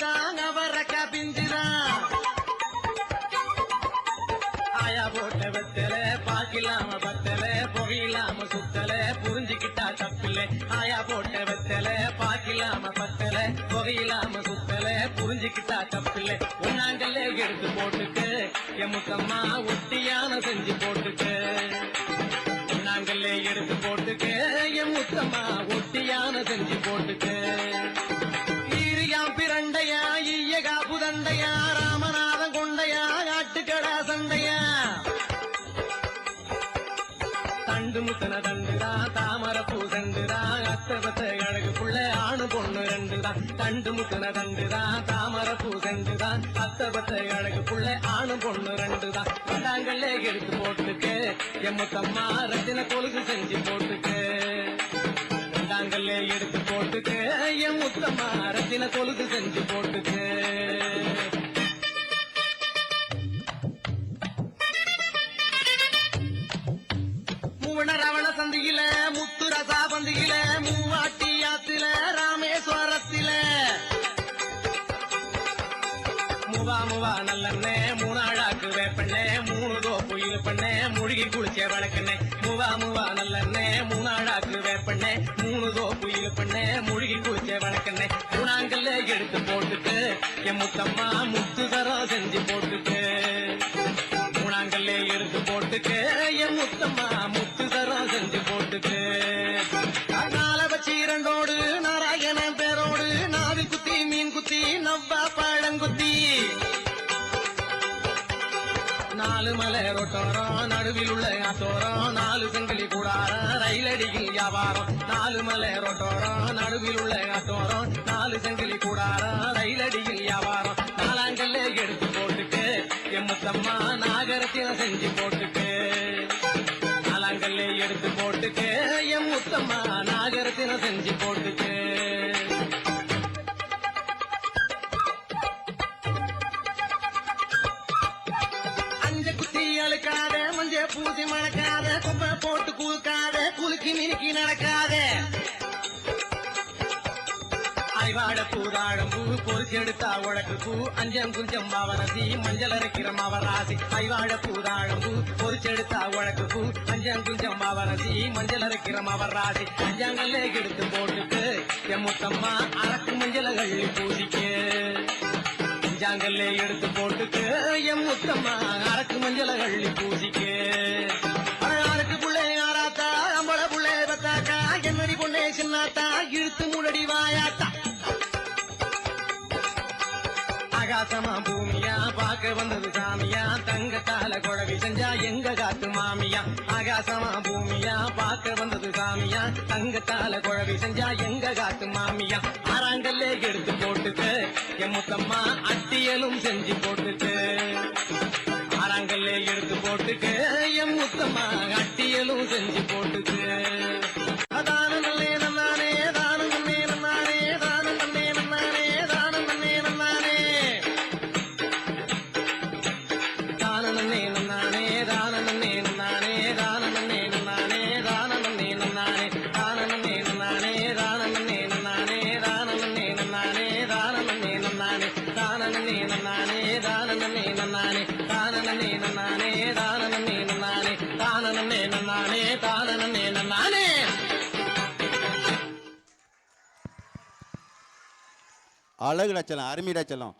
பிஞ்சுதான் அவரக்கா பிஞ்சுதான் ஆயா போட்ட வெத்தல பாக்கிலாம பத்தல புகையிலாம சுத்தல புரிஞ்சுக்கிட்டா தப்பில்லை ஆயா போட்ட வெத்தல பாக்கிலாம பத்தல புகையிலாம சுத்தல புரிஞ்சுக்கிட்டா தப்பில்லை உன்னாங்கல்ல எடுத்து போட்டுக்கு எமுக்கம்மா ஒட்டியான செஞ்சு போட்டுக்கு உன்னாங்கல்ல எடுத்து போட்டுக்கு எமுக்கம்மா ஒட்டியான செஞ்சு போட்டுக்கு ஈரியாம் பிரண்டையா ஈயகா புதண்டையா ராமநாதன் கொண்டையா காட்டுக்கடா சண்டையா தண்டு முத்தன தண்டுதா தாமரப்பூ தண்டுதா அத்தபத்த அழகுக்குள்ள ஆணு பொண்ணு ரெண்டுதான் தண்டு முத்தன தண்டுதா தாமரப்பூ தண்டுதா அத்தபத்த அழகுக்குள்ள ஆணு பொண்ணு ரெண்டுதான் கொண்டாங்கல்ல எடுத்து போட்டுக்கு எம்மத்தம்மா ரத்தின கொலுசு செஞ்சு போட்டுக்கு கொண்டாங்கல்ல எடுத்து போட்டுக்கு எம்முத்தம்மா ரத்தின கொலுசு செஞ்சு போட்டுக்கு ரவண சந்தியில முத்துரசா பந்தியில மூவாட்டி ஆத்தில ராமேஸ்வரத்தில முவா நல்லண்ணே மூணாழாக்கு வேப்பண்ணே மூணு தோப்புயில் பண்ணே முழுகி குளிச்ச வழக்கண்ணே முவா நல்லண்ணே மூணாழாக்கு வேப்பண்ணே மூணு தோப்புயில் பண்ணே முழுகி குளிச்ச வழக்கண்ணே மூணாங்கல்ல எடுத்து போட்டுட்டு என் முத்தம்மா முத்துதரம் செஞ்சு போட்டுட்டு மூணாங்கல்ல எடுத்து போட்டுக்கு என் முத்தம்மா முத்துதரம் செஞ்சு போட்டுக்கு நாளை வச்சு இரண்டோடு நாராயணன் பேரோடு நாவி குத்தி மீன் குத்தி நவ்வா பழங்குத்தி நாலு மலை ரோட்டோரம் நடுவில் உள்ள ஆத்தோரம் நாலு செங்கலி கூடாரம் ரயிலடியில் வியாபாரம் நாலு மலை ரோட்டோரம் நடுவில் உள்ள ஆத்தோரம் நாலு செங்கலி கூடாரம் ரயிலடியில் வியாபாரம் நாலாங்கல்ல எடுத்து போட்டுட்டு எம்மத்தம்மா நாகரத்தின செஞ்சு போட்டுட்டு நாலாங்கல்ல எடுத்து போட்டுட்டு எம்முத்தம்மா நாகரத்தின செஞ்சு போட்டுட்டு அழுக்காத மஞ்ச பூசி மணக்காத குப்பை போட்டு கூக்காத குலுக்கி மினுக்கி நடக்காத ஐவாட பூதாழம்பூ பொறிச்செடுத்தா உழக்கு பூ அஞ்சம் குஞ்சம் மாவரசி மஞ்சள் அரைக்கிற மாவராசி ஐவாட பூதாழம்பூ பொறிச்செடுத்தா உழக்கு பூ அஞ்சம் குஞ்சம் மாவரசி மஞ்சள் அரைக்கிற மாவராசி அஞ்சாங்கல்ல எடுத்து போட்டுட்டு எம்முத்தம்மா அரக்கு மஞ்சள் கள்ளி பூசிக்கு அஞ்சாங்கல்ல எடுத்து போட்டுக்கு எம் முத்தம்மா அரக்கு மஞ்சள் கள்ளி பூசிக்கு அழகு புள்ளை ஆராத்தா அம்பள புள்ளை பத்தாக்கா என்னடி பொண்ணே சின்னாத்தா இழுத்து முடடி வாயாத்தா ஆகாசமா பூமியா பார்க்க வந்தது சாமியா தங்கத்தால குழவி செஞ்சா எங்க காத்து மாமியா ஆகாசமா பூமியா பார்க்க வந்தது சாமியா தங்கத்தால குழவி செஞ்சா எங்க காத்து மாமியா ஆறாங்கல்ல எடுத்து போட்டுட்டு என் முத்தம்மா அட்டியலும் செஞ்சு போட்டுட்டு ஆறாங்கல்ல எடுத்து போட்டுட்டு என் முத்தம்மா அட்டியலும் செஞ்சு போட்டுட்டு தானம் நல்லே நன்னானே தானம் நன்னே நன்னானே தானம் நன்னே நன்னானே தானம் நன்னே நன்னானே தானம் நன்னே நன்னானே தானம் நன்னே நன்னானே தானம் நன்னே நன்னானே தானம் நன்னே நன்னானே தானம் நன்னே நன்னானே தானம் நன்னே நன்னானே தானம் நன்னே நன்னானே தானம் நன்னே நன்னானே தானம் நன்னே நன்னானே தானம் நன்னே நன்னானே தானம் நன்னே நன்னானே தானம் நன்னே நன்னானே தானம் நன்னே நன்னானே தானம் நன்னே நன்னானே. அழகுடா செல்லம், அருமைடா செல்லம்.